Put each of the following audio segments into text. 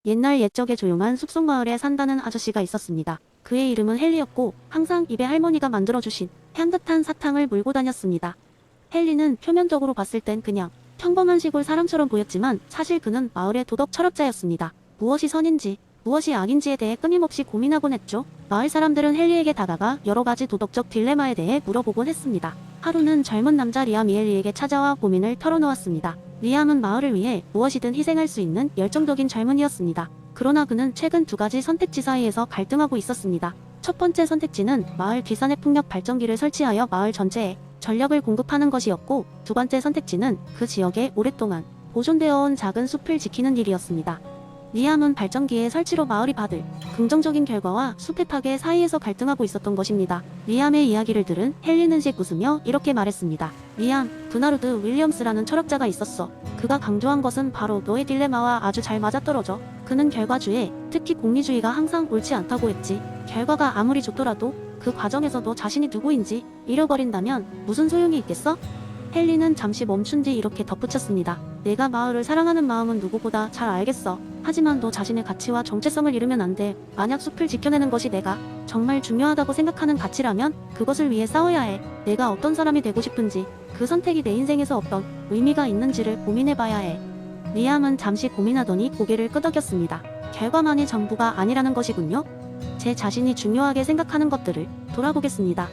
옛날 옛적에 조용한 숲속 마을에 산다는 아저씨가 있었습니다. 그의 이름은 헨리였고 항상 입에 할머니가 만들어주신 향긋한 사탕을 물고 다녔습니다. 헨리는 표면적으로 봤을 땐 그냥 평범한 시골 사람처럼 보였지만 사실 그는 마을의 도덕 철학자였습니다. 무엇이 선인지 무엇이 악인지에 대해 끊임없이 고민하곤 했죠. 마을 사람들은 헨리에게 다가가 여러 가지 도덕적 딜레마에 대해 물어보곤 했습니다. 하루는 젊은 남자 리암이 헨리에게 찾아와 고민을 털어놓았습니다. 리암은 마을을 위해 무엇이든 희생할 수 있는 열정적인 젊은이였습니다. 그러나 그는 최근 두 가지 선택지 사이에서 갈등하고 있었습니다. 첫 번째 선택지는 마을 뒷산에 풍력 발전기를 설치하여 마을 전체에 전력을 공급하는 것이었고, 두 번째 선택지는 그 지역에 오랫동안 보존되어 온 작은 숲을 지키는 일이었습니다. 리암은 발전기의 설치로 마을이 받을 긍정적인 결과와 숲의 파괴 사이에서 갈등하고 있었던 것입니다. 리암의 이야기를 들은 헨리는 씩 웃으며 이렇게 말했습니다. 리암, 브나르드 윌리엄스라는 철학자가 있었어. 그가 강조한 것은 바로 너의 딜레마와 아주 잘 맞아떨어져. 그는 결과주의, 특히 공리주의가 항상 옳지 않다고 했지. 결과가 아무리 좋더라도 그 과정에서 너 자신이 누구인지 잃어버린다면 무슨 소용이 있겠어? 헨리는 잠시 멈춘 뒤 이렇게 덧붙였습니다. 내가 마을을 사랑하는 마음은 누구보다 잘 알겠어. 하지만 너 자신의 가치와 정체성을 잃으면 안 돼. 만약 숲을 지켜내는 것이 내가 정말 중요하다고 생각하는 가치라면 그것을 위해 싸워야 해. 내가 어떤 사람이 되고 싶은지, 그 선택이 내 인생에서 어떤 의미가 있는지를 고민해봐야 해. 리암은 잠시 고민하더니 고개를 끄덕였습니다. 결과만이 전부가 아니라는 것이군요. 제 자신이 중요하게 생각하는 것들을 돌아보겠습니다.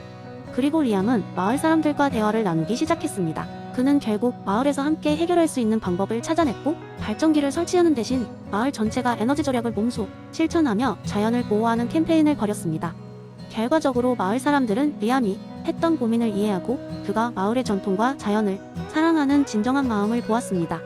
그리고 리암은 마을 사람들과 대화를 나누기 시작했습니다. 그는 결국 마을에서 함께 해결할 수 있는 방법을 찾아냈고, 발전기를 설치하는 대신 마을 전체가 에너지 절약을 몸소 실천하며 자연을 보호하는 캠페인을 벌였습니다. 결과적으로 마을 사람들은 리암이 했던 고민을 이해하고 그가 마을의 전통과 자연을 사랑하는 진정한 마음을 보았습니다.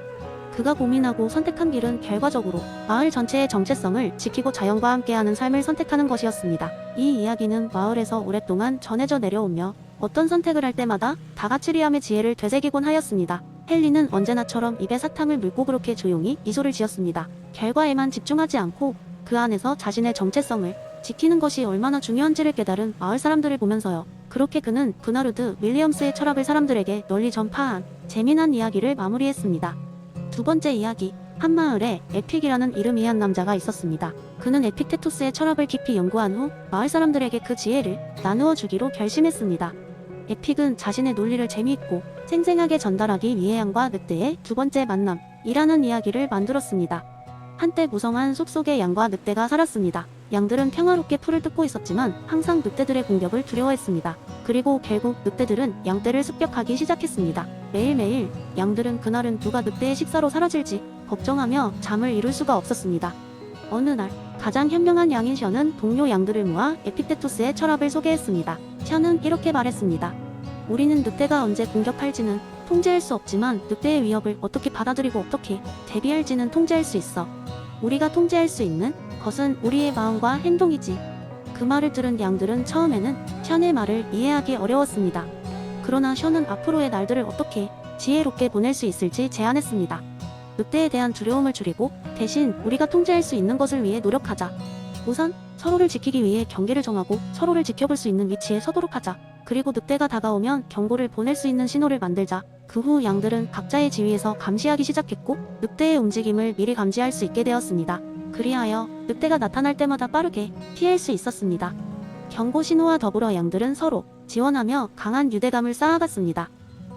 그가 고민하고 선택한 길은 결과적으로 마을 전체의 정체성을 지키고 자연과 함께하는 삶을 선택하는 것이었습니다. 이 이야기는 마을에서 오랫동안 전해져 내려오며 어떤 선택을 할 때마다 다 같이 리암의 지혜를 되새기곤 하였습니다. 헨리는 언제나처럼 입에 사탕을 물고 그렇게 조용히 미소를 지었습니다. 결과에만 집중하지 않고 그 안에서 자신의 정체성을 지키는 것이 얼마나 중요한지를 깨달은 마을 사람들을 보면서요. 그렇게 그는 브나르드 윌리엄스의 철학을 사람들에게 널리 전파한 재미난 이야기를 마무리했습니다. 두 번째 이야기, 한 마을에 에픽이라는 이름이 한 남자가 있었습니다. 그는 에픽테토스의 철학을 깊이 연구한 후 마을 사람들에게 그 지혜를 나누어 주기로 결심했습니다. 에픽은 자신의 논리를 재미있고 생생하게 전달하기 위해 양과 늑대의 두 번째 만남이라는 이야기를 만들었습니다. 한때 무성한 숲속에 양과 늑대가 살았습니다. 양들은 평화롭게 풀을 뜯고 있었지만 항상 늑대들의 공격을 두려워했습니다. 그리고 결국 늑대들은 양떼를 습격하기 시작했습니다. 매일매일 양들은 그날은 누가 늑대의 식사로 사라질지 걱정하며 잠을 이룰 수가 없었습니다. 어느 날 가장 현명한 양인 션은 동료 양들을 모아 에픽테토스의 철학을 소개했습니다. 션은 이렇게 말했습니다. 우리는 늑대가 언제 공격할지는 통제할 수 없지만 늑대의 위협을 어떻게 받아들이고 어떻게 대비할지는 통제할 수 있어. 우리가 통제할 수 있는 것은 우리의 마음과 행동이지. 그 말을 들은 양들은 처음에는 션의 말을 이해하기 어려웠습니다. 그러나 션은 앞으로의 날들을 어떻게 지혜롭게 보낼 수 있을지 제안했습니다. 늑대에 대한 두려움을 줄이고 대신 우리가 통제할 수 있는 것을 위해 노력하자. 우선 서로를 지키기 위해 경계를 정하고 서로를 지켜볼 수 있는 위치에 서도록 하자. 그리고 늑대가 다가오면 경고를 보낼 수 있는 신호를 만들자. 그 후 양들은 각자의 지위에서 감시하기 시작했고 늑대의 움직임을 미리 감지할 수 있게 되었습니다. 그리하여 늑대가 나타날 때마다 빠르게 피할 수 있었습니다. 경고 신호와 더불어 양들은 서로 지원하며 강한 유대감을 쌓아갔습니다.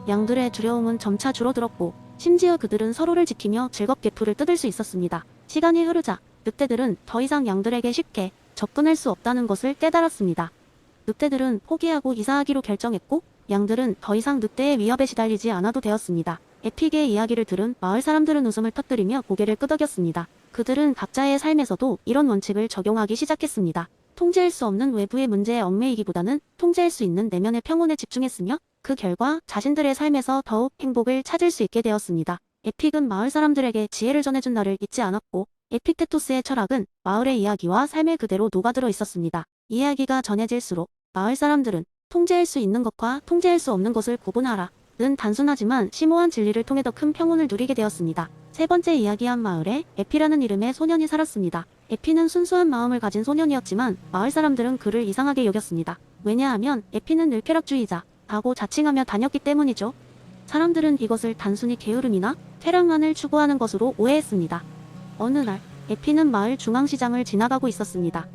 양들의 두려움은 점차 줄어들었고 심지어 그들은 서로를 지키며 즐겁게 풀을 뜯을 수 있었습니다. 시간이 흐르자 늑대들은 더 이상 양들에게 쉽게 접근할 수 없다는 것을 깨달았습니다. 늑대들은 포기하고 이사하기로 결정했고 양들은 더 이상 늑대의 위협에 시달리지 않아도 되었습니다. 에픽의 이야기를 들은 마을 사람들은 웃음을 터뜨리며 고개를 끄덕였습니다. 그들은 각자의 삶에서도 이런 원칙을 적용하기 시작했습니다. 통제할 수 없는 외부의 문제에 얽매이기보다는 통제할 수 있는 내면의 평온에 집중했으며 그 결과 자신들의 삶에서 더욱 행복을 찾을 수 있게 되었습니다. 에픽은 마을 사람들에게 지혜를 전해준 날을 잊지 않았고 에픽테토스의 철학은 마을의 이야기와 삶에 그대로 녹아들어 있었습니다. 이야기가 전해질수록 마을 사람들은 통제할 수 있는 것과 통제할 수 없는 것을 구분하라 는 단순하지만 심오한 진리를 통해 더 큰 평온을 누리게 되었습니다. 세 번째 이야기, 한 마을에 에피라는 이름의 소년이 살았습니다. 에피는 순수한 마음을 가진 소년이었지만 마을 사람들은 그를 이상하게 여겼습니다. 왜냐하면 에피는 늘 쾌락주의자라고 자칭하며 다녔기 때문이죠. 사람들은 이것을 단순히 게으름이나 쾌락만을 추구하는 것으로 오해했습니다. 어느 날 에피는 마을 중앙시장을 지나가고 있었습니다.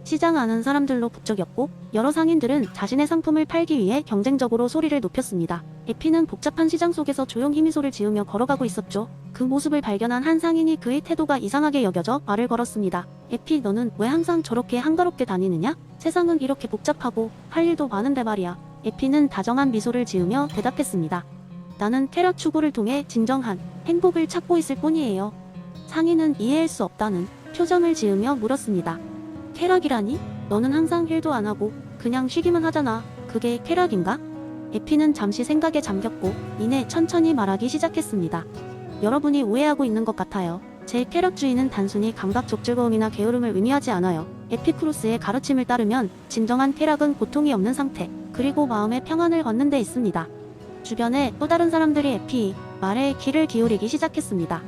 시장 안은 사람들로 북적였고 여러 상인들은 자신의 상품을 팔기 위해 경쟁적으로 소리를 높였습니다. 에피는 복잡한 시장 속에서 조용히 미소를 지으며 걸어가고 있었죠. 그 모습을 발견한 한 상인이 그의 태도가 이상하게 여겨져 말을 걸었습니다. 에피, 너는 왜 항상 저렇게 한가롭게 다니느냐? 세상은 이렇게 복잡하고 할 일도 많은데 말이야. 에피는 다정한 미소를 지으며 대답했습니다. 나는 쾌락 추구를 통해 진정한 행복을 찾고 있을 뿐이에요. 상인은 이해할 수 없다는 표정을 지으며 물었습니다. 쾌락이라니? 너는 항상 일도 안 하고 그냥 쉬기만 하잖아. 그게 쾌락인가? 에피는 잠시 생각에 잠겼고 이내 천천히 말하기 시작했습니다. 여러분이 오해하고 있는 것 같아요. 제 쾌락주의는 단순히 감각적 즐거움이나 게으름을 의미하지 않아요. 에피쿠로스의 가르침을 따르면 진정한 쾌락은 고통이 없는 상태, 그리고 마음의 평안을 얻는 데 있습니다. 주변에 또 다른 사람들이 에피 말에 귀를 기울이기 시작했습니다.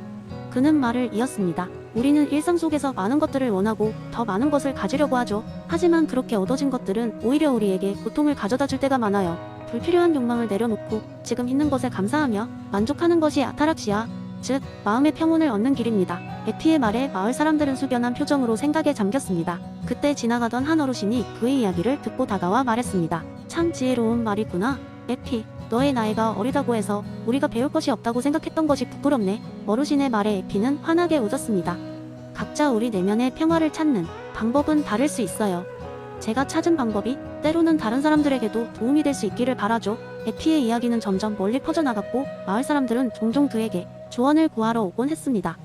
그는 말을 이었습니다. 우리는 일상 속에서 많은 것들을 원하고 더 많은 것을 가지려고 하죠. 하지만 그렇게 얻어진 것들은 오히려 우리에게 고통을 가져다 줄 때가 많아요. 불필요한 욕망을 내려놓고 지금 있는 것에 감사하며 만족하는 것이 아타락시아, 즉 마음의 평온을 얻는 길입니다. 에피의 말에 마을 사람들은 숙연한 표정으로 생각에 잠겼습니다. 그때 지나가던 한 어르신이 그의 이야기를 듣고 다가와 말했습니다. 참 지혜로운 말이구나. 에피, 너의 나이가 어리다고 해서 우리가 배울 것이 없다고 생각했던 것이 부끄럽네. 어르신의 말에 에피는 환하게 웃었습니다. 각자 우리 내면의 평화를 찾는 방법은 다를 수 있어요. 제가 찾은 방법이 때로는 다른 사람들에게도 도움이 될 수 있기를 바라죠. 에피의 이야기는 점점 멀리 퍼져나갔고 마을 사람들은 종종 그에게 조언을 구하러 오곤 했습니다.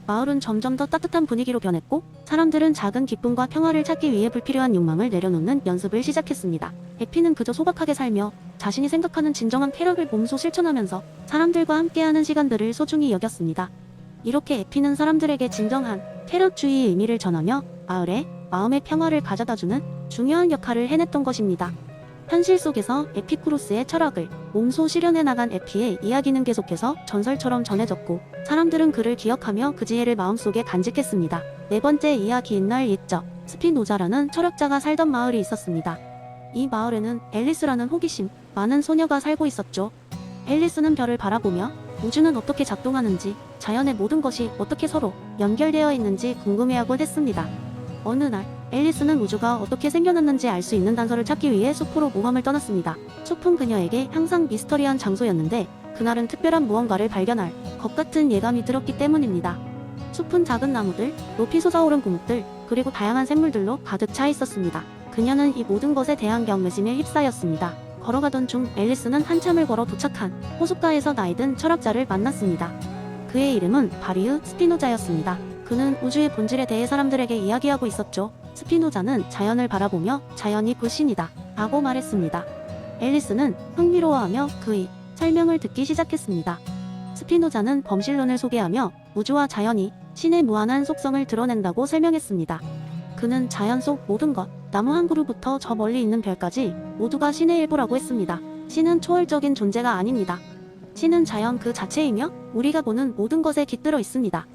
마을은 점점 더 따뜻한 분위기로 변했고 사람들은 작은 기쁨과 평화를 찾기 위해 불필요한 욕망을 내려놓는 연습을 시작했습니다. 에피는 그저 소박하게 살며 자신이 생각하는 진정한 쾌락을 몸소 실천하면서 사람들과 함께하는 시간들을 소중히 여겼습니다. 이렇게 에피는 사람들에게 진정한 쾌락주의의 의미를 전하며 마을에 마음의 평화를 가져다주는 중요한 역할을 해냈던 것입니다. 현실 속에서 에피쿠로스의 철학을 몸소 실현해 나간 에피의 이야기는 계속해서 전설처럼 전해졌고 사람들은 그를 기억하며 그 지혜를 마음속에 간직했습니다. 네 번째 이야기. 옛날 옛적 스피노자라는 철학자가 살던 마을이 있었습니다. 이 마을에는 앨리스라는 호기심 많은 소녀가 살고 있었죠. 앨리스는 별을 바라보며 우주는 어떻게 작동하는지, 자연의 모든 것이 어떻게 서로 연결되어 있는지 궁금해하곤 했습니다. 어느 날 앨리스는 우주가 어떻게 생겨났는지 알 수 있는 단서를 찾기 위해 숲으로 모험을 떠났습니다. 숲은 그녀에게 항상 미스터리한 장소였는데 그날은 특별한 무언가를 발견할 것 같은 예감이 들었기 때문입니다. 숲은 작은 나무들, 높이 솟아오른 고목들, 그리고 다양한 생물들로 가득 차 있었습니다. 그녀는 이 모든 것에 대한 경외심에 휩싸였습니다. 걸어가던 중 앨리스는 한참을 걸어 도착한 호숫가에서 나이든 철학자를 만났습니다. 그의 이름은 바리우 스피노자였습니다. 그는 우주의 본질에 대해 사람들에게 이야기하고 있었죠. 스피노자는 자연을 바라보며 자연이 불신이다 라고 말했습니다. 앨리스는 흥미로워하며 그의 설명을 듣기 시작했습니다. 스피노자는 범실론을 소개하며 우주와 자연이 신의 무한한 속성을 드러낸다고 설명했습니다. 그는 자연 속 모든 것, 나무 한 그루부터 저 멀리 있는 별까지 모두가 신의 일부라고 했습니다. 신은 초월적인 존재가 아닙니다. 신은 자연 그 자체이며 우리가 보는 모든 것에 깃들어 있습니다.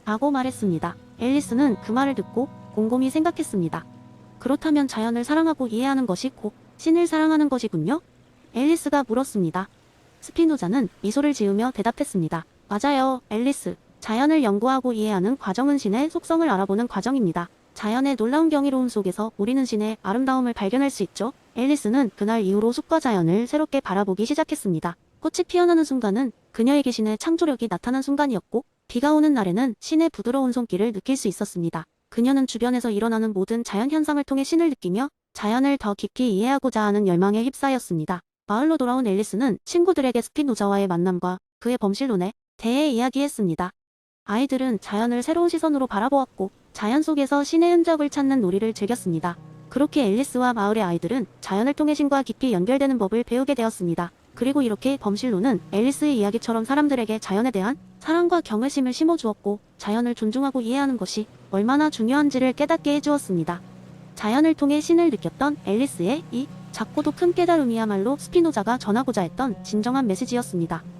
라고 말했습니다. 앨리스는 그 말을 듣고 곰곰이 생각했습니다. 그렇다면 자연을 사랑하고 이해하는 것이 곧 신을 사랑하는 것이군요? 앨리스가 물었습니다. 스피노자는 미소를 지으며 대답했습니다. 맞아요, 앨리스. 자연을 연구하고 이해하는 과정은 신의 속성을 알아보는 과정입니다. 자연의 놀라운 경이로움 속에서 우리는 신의 아름다움을 발견할 수 있죠. 앨리스는 그날 이후로 숲과 자연을 새롭게 바라보기 시작했습니다. 꽃이 피어나는 순간은 그녀에게 신의 창조력이 나타난 순간이었고 비가 오는 날에는 신의 부드러운 손길을 느낄 수 있었습니다. 그녀는 주변에서 일어나는 모든 자연 현상을 통해 신을 느끼며 자연을 더 깊이 이해하고자 하는 열망에 휩싸였습니다. 마을로 돌아온 앨리스는 친구들에게 스피노자와의 만남과 그의 범실론에 대해 이야기했습니다. 아이들은 자연을 새로운 시선으로 바라보았고 자연 속에서 신의 흔적을 찾는 놀이를 즐겼습니다. 그렇게 앨리스와 마을의 아이들은 자연을 통해 신과 깊이 연결되는 법을 배우게 되었습니다. 그리고 이렇게 범실론은 앨리스의 이야기처럼 사람들에게 자연에 대한 사랑과 경외심을 심어주었고 자연을 존중하고 이해하는 것이 얼마나 중요한지를 깨닫게 해주었습니다. 자연을 통해 신을 느꼈던 앨리스의 이 작고도 큰 깨달음이야말로 스피노자가 전하고자 했던 진정한 메시지였습니다.